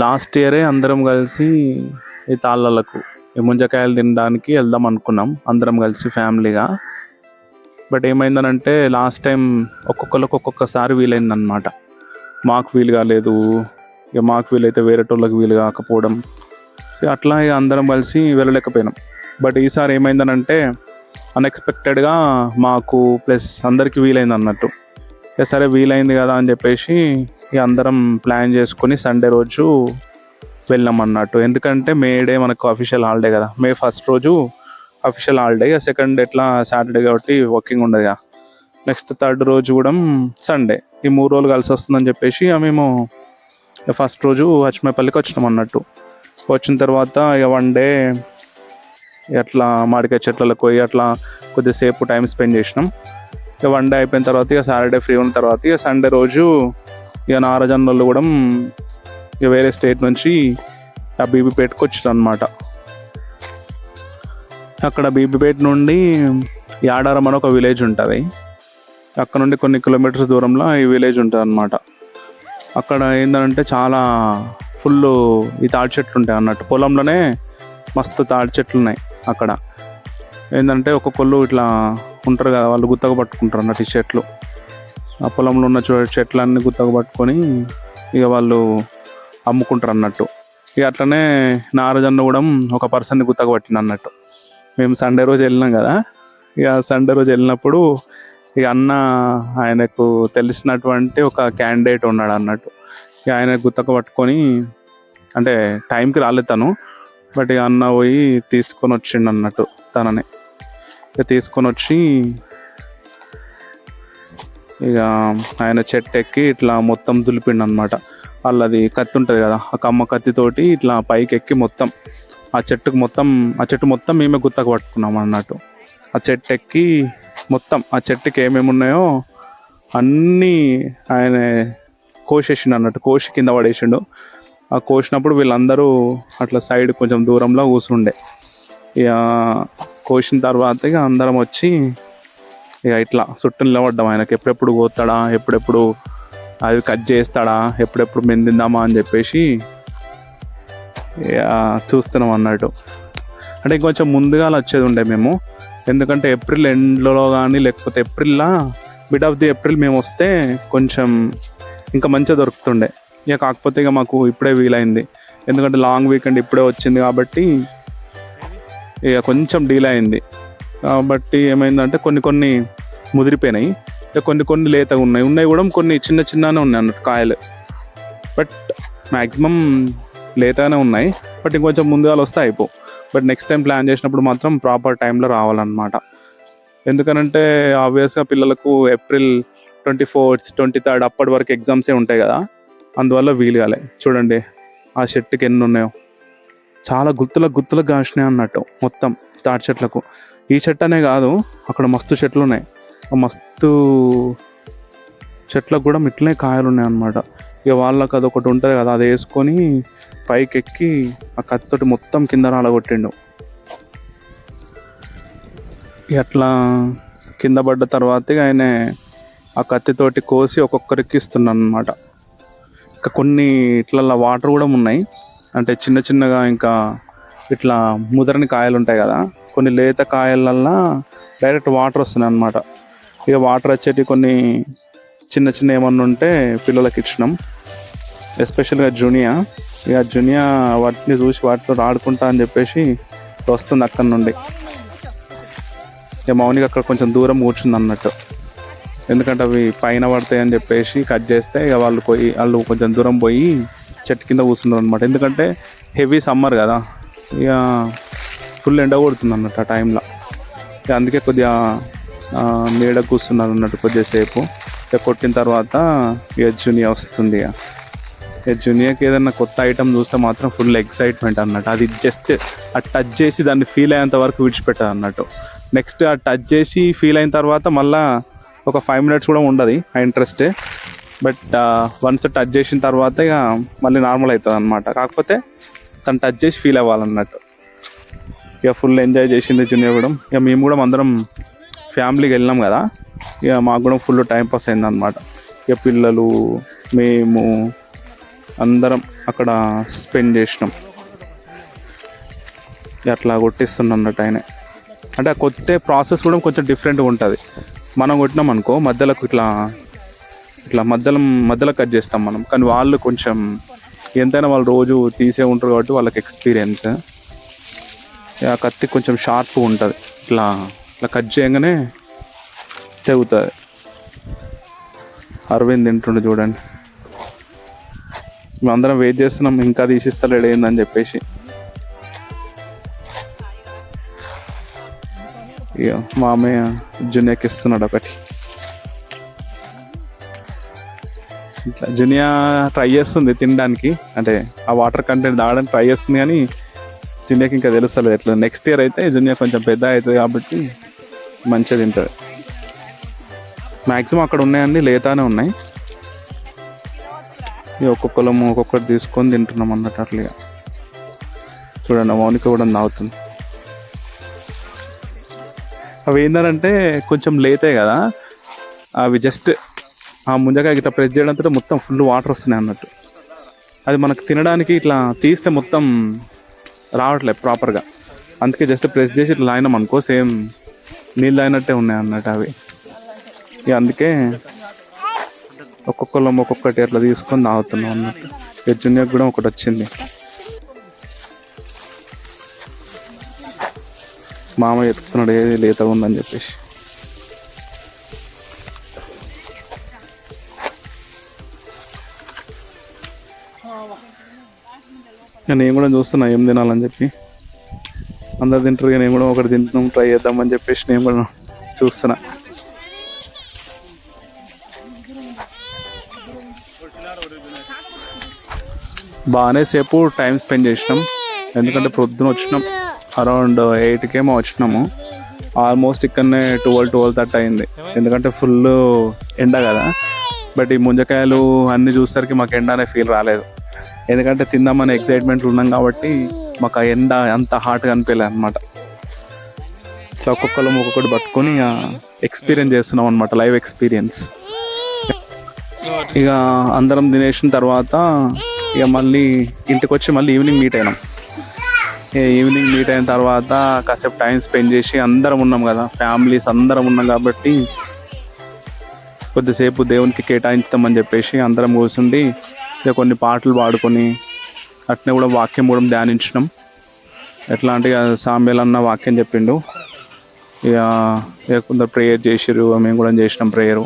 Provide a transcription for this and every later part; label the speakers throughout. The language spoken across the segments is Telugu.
Speaker 1: లాస్ట్ ఇయరే అందరం కలిసి ఈ తాళ్ళలకు ఈ ముంజకాయలు తినడానికి వెళ్దాం అనుకున్నాం అందరం కలిసి ఫ్యామిలీగా. బట్ ఏమైందనంటే లాస్ట్ టైం ఒక్కొక్కరికి ఒక్కొక్కసారి వీలైందనమాట. మాకు వీలు కాలేదు, ఇక మాకు వీలైతే వేరేటోళ్ళకి వీలు కాకపోవడం, సో అట్లా ఇక అందరం కలిసి వెళ్ళలేకపోయినాం. బట్ ఈసారి ఏమైందనంటే అన్ఎక్స్పెక్టెడ్గా మాకు ప్లస్ అందరికీ వీలైంది అన్నట్టు. ఇక సరే వీలైంది కదా అని చెప్పేసి ఇక అందరం ప్లాన్ చేసుకొని సండే రోజు వెళ్ళాం అన్నట్టు. ఎందుకంటే మే డే మనకు అఫీషియల్ హాలిడే కదా, మే 1st రోజు అఫీషియల్ హాలిడే, ఇక 2nd ఎట్లా సాటర్డే కాబట్టి వర్కింగ్ ఉండదు కదా. నెక్స్ట్ 3rd రోజు కూడా సండే, ఈ 3 రోజులు కలిసి వస్తుందని చెప్పేసి ఇక మేము 1st రోజు అచ్చమేపల్లికి వచ్చినాం అన్నట్టు. వచ్చిన తర్వాత ఇక 1 డే అట్లా మామిడికాయ చెట్లకు పోయి అట్లా కొద్దిసేపు టైం స్పెండ్ చేసినాం. ఇక 1 డే అయిపోయిన తర్వాత ఇక సాటర్డే ఫ్రీ ఉన్న తర్వాత ఇక సండే రోజు ఇక నారజన్నలు కూడా ఇక వేరే స్టేట్ నుంచి ఆ బీబీపేటకు వచ్చారు అనమాట. అక్కడ బీబీపేట నుండి యాడారం అని ఒక విలేజ్ ఉంటుంది, అక్కడ నుండి కొన్ని కిలోమీటర్స్ దూరంలో ఈ విలేజ్ ఉంటుంది అనమాట. అక్కడ ఏంటంటే చాలా ఫుల్ ఈ తాడి చెట్లు ఉంటాయి అన్నట్టు. పొలంలోనే మస్తు తాడి చెట్లు ఉన్నాయి అక్కడ. ఏంటంటే ఒక్కొక్కళ్ళు ఇట్లా ఉంటారు కదా, వాళ్ళు గుత్తగా పట్టుకుంటారు అన్నట్టు ఈ చెట్లు. ఆ పొలంలో ఉన్న చెట్లన్నీ గుత్తగా పట్టుకొని ఇక వాళ్ళు అమ్ముకుంటారు అన్నట్టు. ఇక అట్లనే నారజన్న కూడా ఒక పర్సన్ని గుత్తగా పట్టిన అన్నట్టు. మేము సండే రోజు వెళ్ళినాం కదా, ఇక సండే రోజు వెళ్ళినప్పుడు ఇక అన్న ఆయనకు తెలిసినటువంటి ఒక క్యాండిడేట్ ఉన్నాడు అన్నట్టు. ఇక ఆయన గుత్తగా పట్టుకొని, అంటే టైంకి రాలేదు తను, బట్ ఇక అన్న పోయి తీసుకొని వచ్చిండు అన్నట్టు తనని. ఇక తీసుకొని వచ్చి ఇక ఆయన చెట్టు ఎక్కి ఇట్లా మొత్తం దులిపిండు అనమాట. వాళ్ళది కత్తి ఉంటుంది కదా, ఆ కమ్మ కత్తితోటి ఇట్లా పైకి ఎక్కి మొత్తం ఆ చెట్టు మొత్తం మేమే గుత్తకు పట్టుకున్నాం అన్నట్టు. ఆ చెట్టు ఎక్కి మొత్తం ఆ చెట్టుకి ఏమేమి ఉన్నాయో అన్నీ ఆయన కోసేసిండు అన్నట్టు. కోసి కింద పడేసిండు. ఆ కోసినప్పుడు వీళ్ళందరూ అట్లా సైడ్ కొంచెం దూరంలో కూర్చుండే. ఇక కోసిన తర్వాత ఇక అందరం వచ్చి ఇక ఇట్లా చుట్టూ నిలబడ్డాం. ఆయనకి ఎప్పుడెప్పుడు పోతాడా, ఎప్పుడెప్పుడు అది కట్ చేస్తాడా, ఎప్పుడెప్పుడు మెందిందామా అని చెప్పేసి చూస్తున్నాం అన్నట్టు. అంటే ఇంకొంచెం ముందుగా వచ్చేది ఉండే మేము, ఎందుకంటే ఏప్రిల్ ఎండ్లో కానీ లేకపోతే ఏప్రిల్లో మిడ్ ఆఫ్ ది ఏప్రిల్ మేము వస్తే కొంచెం ఇంకా మంచిగా దొరుకుతుండే. ఇక కాకపోతే ఇక మాకు ఇప్పుడే వీలైంది, ఎందుకంటే లాంగ్ వీకెండ్ ఇప్పుడే వచ్చింది కాబట్టి ఇక కొంచెం డీలే అయింది. కాబట్టి ఏమైందంటే కొన్ని ముదిరిపోయినాయి, ఇక కొన్ని లేతగా ఉన్నాయి కూడా కొన్ని చిన్నగానే ఉన్నాయి అన్నట్టు కాయలు. బట్ మ్యాక్సిమం లేతగానే ఉన్నాయి. బట్ ఇంకొంచెం ముందుగా వస్తే అయిపో. బట్ నెక్స్ట్ టైం ప్లాన్ చేసినప్పుడు మాత్రం ప్రాపర్ టైంలో రావాలన్నమాట. ఎందుకనంటే ఆబ్వియస్గా పిల్లలకు ఏప్రిల్ 24th 23rd అప్పటి వరకు ఎగ్జామ్సే ఉంటాయి కదా, అందువల్ల వీలు కాలే. చూడండి ఆ చెట్టుకి ఎన్ని ఉన్నాయో, చాలా గుత్తులకు కాసినాయి అన్నట్టు మొత్తం తాటి చెట్లకు. ఈ చెట్టు అనే కాదు, అక్కడ మస్తు చెట్లు ఉన్నాయి. ఆ మస్తు చెట్లకు కూడా ఇట్లనే కాయలు ఉన్నాయి అన్నమాట. ఇక వాళ్ళకి అదొకటి ఉంటుంది కదా, అది వేసుకొని పైకి ఎక్కి ఆ కత్తితోటి మొత్తం కింద రాలగొట్టిండు. అట్లా కింద పడ్డ తర్వాత ఆయన ఆ కత్తితోటి కోసి ఒక్కొక్కరికి ఇస్తున్నాను అనమాట. ఇంకా కొన్ని ఇట్లా వాటర్ కూడా ఉన్నాయి, అంటే చిన్నగా ఇంకా ఇట్లా ముదరని కాయలు ఉంటాయి కదా, కొన్ని లేత కాయలల్లో డైరెక్ట్ వాటర్ వస్తున్నాయి అన్నమాట. ఇక వాటర్ వచ్చేటి కొన్ని చిన్న ఏమన్నా ఉంటే పిల్లలకి ఇచ్చినాం, ఎస్పెషల్గా జూనియా. ఇక జూనియా వాటిని చూసి వాటితో ఆడుకుంటా అని చెప్పేసి వస్తుంది అక్కడి నుండి. ఇక మౌనికి అక్కడ కొంచెం దూరం కూర్చుంది అన్నట్టు, ఎందుకంటే అవి పైన పడతాయి అని చెప్పేసి కట్ చేస్తే ఇక వాళ్ళు కొంచెం దూరం పోయి చెట్టు కింద కూర్చున్నారు అనమాట. ఎందుకంటే హెవీ సమ్మర్ కదా, ఇక ఫుల్ ఎండ కొడుతుంది అన్నట్టు ఆ టైంలో. ఇక అందుకే కొద్దిగా నీడ కూర్చున్నారు అన్నట్టు కొద్దిసేపు. ఇక కొట్టిన తర్వాత ఇక జూనియా వస్తుంది. ఇక జూనియాకి ఏదైనా కొత్త ఐటమ్ చూస్తే మాత్రం ఫుల్ ఎక్సైట్మెంట్ అన్నట్టు. అది జస్ట్ ఆ టచ్ చేసి దాన్ని ఫీల్ అయ్యేంత వరకు విడిచిపెట్టారు అన్నట్టు. నెక్స్ట్ ఆ టచ్ చేసి ఫీల్ అయిన తర్వాత మళ్ళీ ఒక 5 minutes కూడా ఉండదు ఆ ఇంట్రెస్టే. బట్ వన్స్ టచ్ చేసిన తర్వాత ఇక మళ్ళీ నార్మల్ అవుతుంది అనమాట. కాకపోతే తను టచ్ చేసి ఫీల్ అవ్వాలన్నట్టు. ఇక ఫుల్ ఎంజాయ్ చేసింది జూనియా కూడా. ఇక మేము కూడా అందరం ఫ్యామిలీకి వెళ్ళినాం కదా, ఇక మాకు కూడా ఫుల్ టైం పాస్ అయింది అనమాట. ఇక పిల్లలు, మేము, అందరం అక్కడ స్పెండ్ చేసినాం. అట్లా కొట్టిస్తున్నాం అన్నట్టు ఆయన. అంటే ఆ కొట్టే ప్రాసెస్ కూడా కొంచెం డిఫరెంట్గా ఉంటుంది. మనం కొట్టినాం అనుకో మధ్యలోకి ఇట్లా ఇట్లా మధ్యలో కట్ చేస్తాం మనం. కానీ వాళ్ళు కొంచెం ఎంతైనా వాళ్ళు రోజు తీసే ఉంటారు కాబట్టి వాళ్ళకి ఎక్స్పీరియన్స్. ఆ కత్తి కొంచెం షార్ప్గా ఉంటుంది. ఇట్లా ఇట్లా కట్ చేయగానే తెగుతుంది. అరవింద్ తింటుండే చూడండి. మేమందరం వెయిట్ చేస్తున్నాం ఇంకా తీసిస్తలేడు ఏందని చెప్పేసి. ఇక మా అమ్మయ్య జునియాకి ఇస్తున్నాడు ఒకటి. ఇట్లా జునియా ట్రై చేస్తుంది తినడానికి, అంటే ఆ వాటర్ కంటెంట్ తాగడానికి ట్రై చేస్తుంది. కానీ జునియాకి ఇంకా తెలుస్తలేదు ఎట్లా. నెక్స్ట్ ఇయర్ అయితే జునియా కొంచెం పెద్ద అవుతుంది కాబట్టి మంచిగా తింటుంది. మ్యాక్సిమం అక్కడ ఉన్నాయన్నీ లేతానే ఉన్నాయి. ఒక్కొక్కరు ఒక్కొక్కటి తీసుకొని తింటున్నాం అన్నట్టు. అట్లా చూడండి మౌనిక కూడా తాగుతుంది. అవి ఏంటంటే కొంచెం లేతాయి కదా, అవి జస్ట్ ఆ ముంజకాయ ఇట్లా ప్రెస్ చేయడంతో మొత్తం ఫుల్ వాటర్ వస్తున్నాయి అన్నట్టు. అది మనకు తినడానికి ఇట్లా తీస్తే మొత్తం రావట్లేదు ప్రాపర్గా. అందుకే జస్ట్ ప్రెస్ చేసి ఇట్లా లాగినాం అనుకో సేమ్ నీళ్ళు అయినట్టే ఉన్నాయి అన్నట్టు అవి. ఇక అందుకే ఒక్కొక్కళ్ళం ఒక్కొక్కటి అట్లా తీసుకొని తాగుతున్నాం అన్నట్టు. ఇక జునియర్కి కూడా ఒకటి వచ్చింది. మామ ఎత్తుకున్నాడు ఏది లేతగా ఉందని చెప్పేసి. నేను కూడా చూస్తున్నా ఏం తినాలని చెప్పి. అందరు తింటారు, నేను కూడా ఒకటి తింటున్నాం ట్రై చేద్దామని చెప్పేసి నేను కూడా చూస్తున్నా. బాగానే సేపు టైం స్పెండ్ చేసినాం. ఎందుకంటే పొద్దున వచ్చినాం అరౌండ్ 8కేమో వచ్చినాము. ఆల్మోస్ట్ ఇక్కడనే 12:30 అయింది. ఎందుకంటే ఫుల్ ఎండ కదా. బట్ ఈ ముంజకాయలు అన్నీ చూసేసరికి మాకు ఎండ అనే ఫీల్ రాలేదు. ఎందుకంటే తిందామనే ఎక్సైట్మెంట్లు ఉన్నాం కాబట్టి మాకు ఆ ఎండ అంత హాట్గా అనిపించలేదు అనమాట. ఇట్లా ఒక్కొక్కటి పట్టుకొని ఎక్స్పీరియన్స్ చేస్తున్నాం అనమాట, లైవ్ ఎక్స్పీరియన్స్. ఇక అందరం తినేసిన తర్వాత ఇక మళ్ళీ ఇంటికి వచ్చి మళ్ళీ ఈవినింగ్ మీట్ అయినాం. ఈవినింగ్ మీట్ అయిన తర్వాత కాసేపు టైం స్పెండ్ చేసి అందరం ఉన్నాం కదా, ఫ్యామిలీస్ అందరం ఉన్నాం కాబట్టి కొద్దిసేపు దేవునికి కేటాయించుతామని చెప్పేసి అందరం కూర్చుండి ఇక కొన్ని పాటలు పాడుకొని అట్నే కూడా వాక్యం కూడా ధ్యానించినాం. ఎట్లా అంటే ఇక సామ్యాల్ అన్న వాక్యం చెప్పిండు. ఇక కొందరు ప్రేయర్ చేసిర్రు, మేము కూడా చేసినాం ప్రేయరు.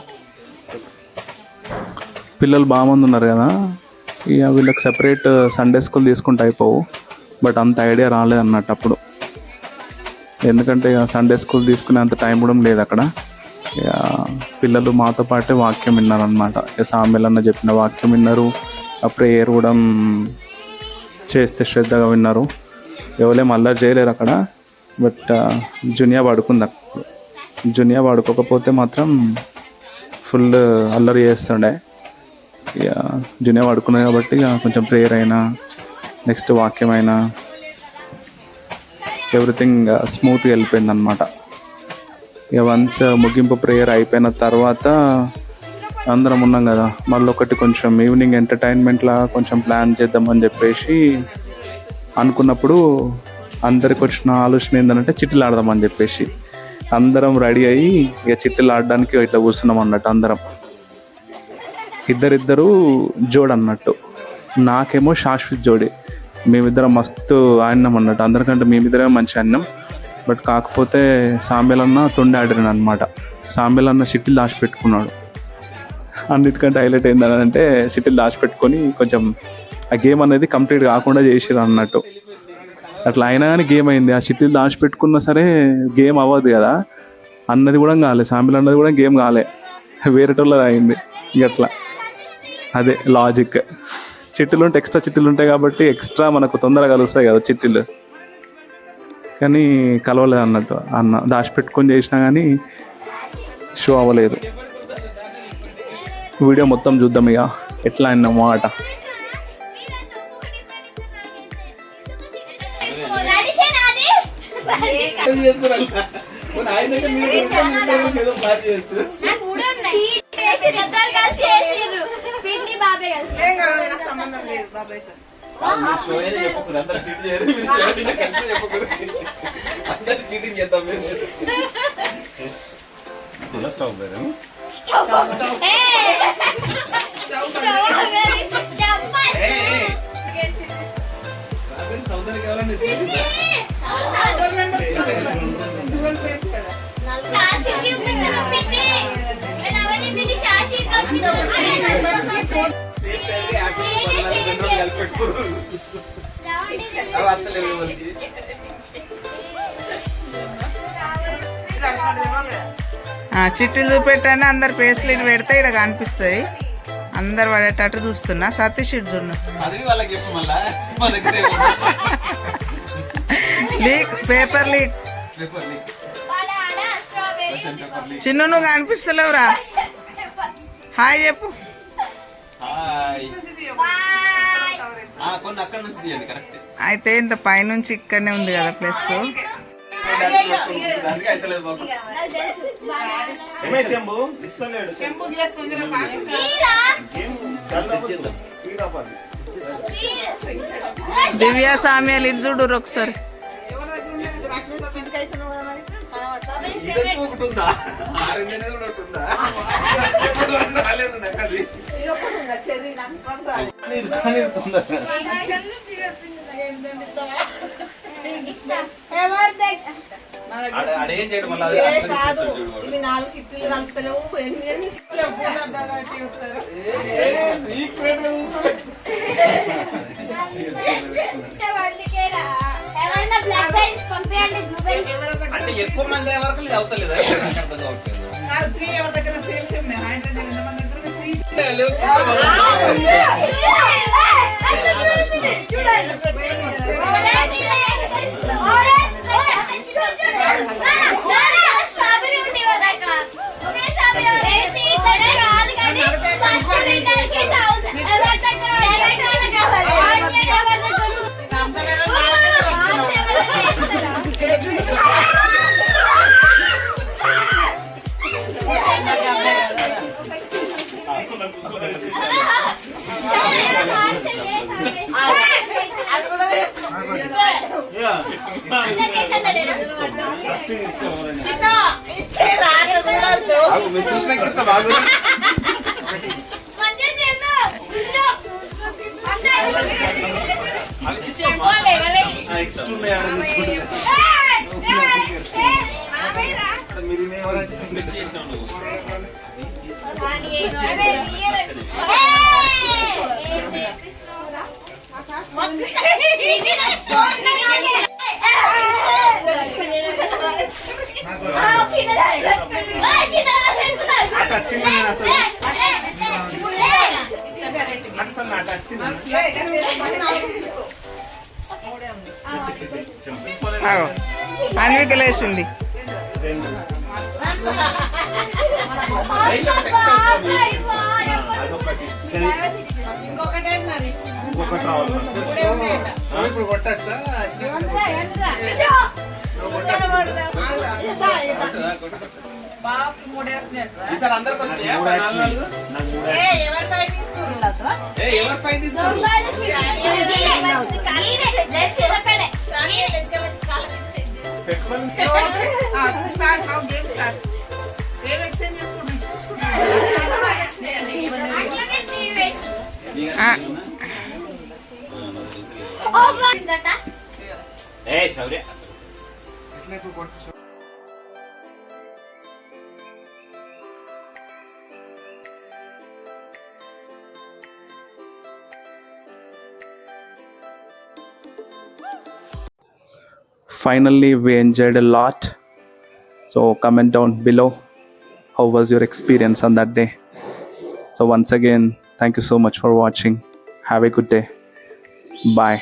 Speaker 1: పిల్లలు బాగుమంది ఉన్నారు కదా, ఇక వీళ్ళకి సెపరేట్ సండే స్కూల్ తీసుకుంటే అయిపోవు. బట్ అంత ఐడియా రాలేదు అన్నట్టు అప్పుడు. ఎందుకంటే ఇక సండే స్కూల్ తీసుకునే అంత టైం కూడా లేదు అక్కడ. ఇక పిల్లలు మాతో పాటే వాక్యం విన్నారు అనమాట. ఇక సామ్యాల్ అన్న చెప్పిన వాక్యం విన్నారు. ఆ ప్రేయర్ కూడా చేస్తే శ్రద్ధగా విన్నారు. ఎవరేం అల్లరి చేయలేరు అక్కడ. బట్ జునియా పడుకుంది అక్కడ. జునియా పడుకోకపోతే మాత్రం ఫుల్ అల్లరి చేస్తుండే. ఇక జునియా పడుకున్నాయి కాబట్టి ఇక కొంచెం ప్రేయర్ అయినా నెక్స్ట్ వాక్యం అయినా ఎవ్రీథింగ్ స్మూత్గా వెళ్ళిపోయింది అనమాట. ఇక వన్స్ ముగింపు ప్రేయర్ అయిపోయిన తర్వాత అందరం ఉన్నాం కదా, మళ్ళీ ఒకటి కొంచెం ఈవినింగ్ ఎంటర్టైన్మెంట్లా కొంచెం ప్లాన్ చేద్దామని చెప్పేసి అనుకున్నప్పుడు అందరికి వచ్చిన ఆలోచన ఏంటంటే చిట్టీలు ఆడదామని చెప్పేసి అందరం రెడీ అయ్యి ఇక చిట్టీలు ఆడడానికి ఇట్లా కూర్చున్నాం అన్నట్టు. అందరం ఇద్దరు జోడు అన్నట్టు. నాకేమో శాశ్వత్ జోడి. మేమిద్దరం మస్తు ఆడినాం అన్నట్టు. అందరికంటే మేమిద్దరే మంచి ఆడినాం. బట్ కాకపోతే సామ్యాల్ అన్న తొండి ఆడినాడు అనమాట. సామ్యాల్ అన్న చిట్టీలు దాచిపెట్టుకున్నాడు. అన్నిటికంటే హైలైట్ ఏంటంటే చిట్టీలు దాచిపెట్టుకొని కొంచెం ఆ గేమ్ అనేది కంప్లీట్ కాకుండా చేసిరు అన్నట్టు. అట్లా అయినా కానీ గేమ్ అయింది. ఆ చిట్టీలు దాచిపెట్టుకున్నా సరే గేమ్ అవ్వదు కదా. అన్నది కూడా కాలే, సామ్యాల్ అన్నది కూడా గేమ్ కాలే, వేరేటోళ్ళది అయింది. అట్లా అదే లాజిక్. చిట్టీలు ఉంటే ఎక్స్ట్రా చిట్టీలు ఉంటాయి కాబట్టి ఎక్స్ట్రా మనకు తొందరగా కలుస్తాయి కదా చిట్టీలు. కానీ కలవలేదు అన్నట్టు. అన్న దాచిపెట్టుకొని చేసినా కానీ షో అవ్వలేదు. వీడియో మొత్తం చూద్దాం ఇక ఎట్లా అయిందమ్మో ఆట.
Speaker 2: సంబంధం లేదు. చిట్టీలు చూపెట్టండి. అందరు పేస్లు ఇటు పెడితే ఇక్కడ కనిపిస్తుంది. అందరు పడేటట్టు చూస్తున్నా. సతీష్ ఇటు చూడు. Leak, paper leak. చిన్ను నువ్వు కనిపిస్తలేవురా. హాయ్ చెప్పు. అయితే ఇంత పైనుంచి ఇక్కడనే ఉంది కదా ప్లస్. దివ్య సామ్యాలు ఇటు చూడు ఒకసారి.
Speaker 3: ఇవి 4 చిట్టీలు కలుపుతలేవు.
Speaker 4: ఎక్కువ మంది వరకు అవుతలేదు.
Speaker 3: 3 ఎవరి దగ్గర సేమ్ సేమ్ ఎంతమంది దగ్గర 3
Speaker 2: అన్వికలేసింది.
Speaker 4: ఇప్పుడు కొట్టచ్చా? ఈసారి అందరికి వచ్చినాయా? శౌర్య
Speaker 1: Finally, we enjoyed a lot. So comment down below how was your experience on that day. So once again, thank you so much for watching. Have a good day. Bye.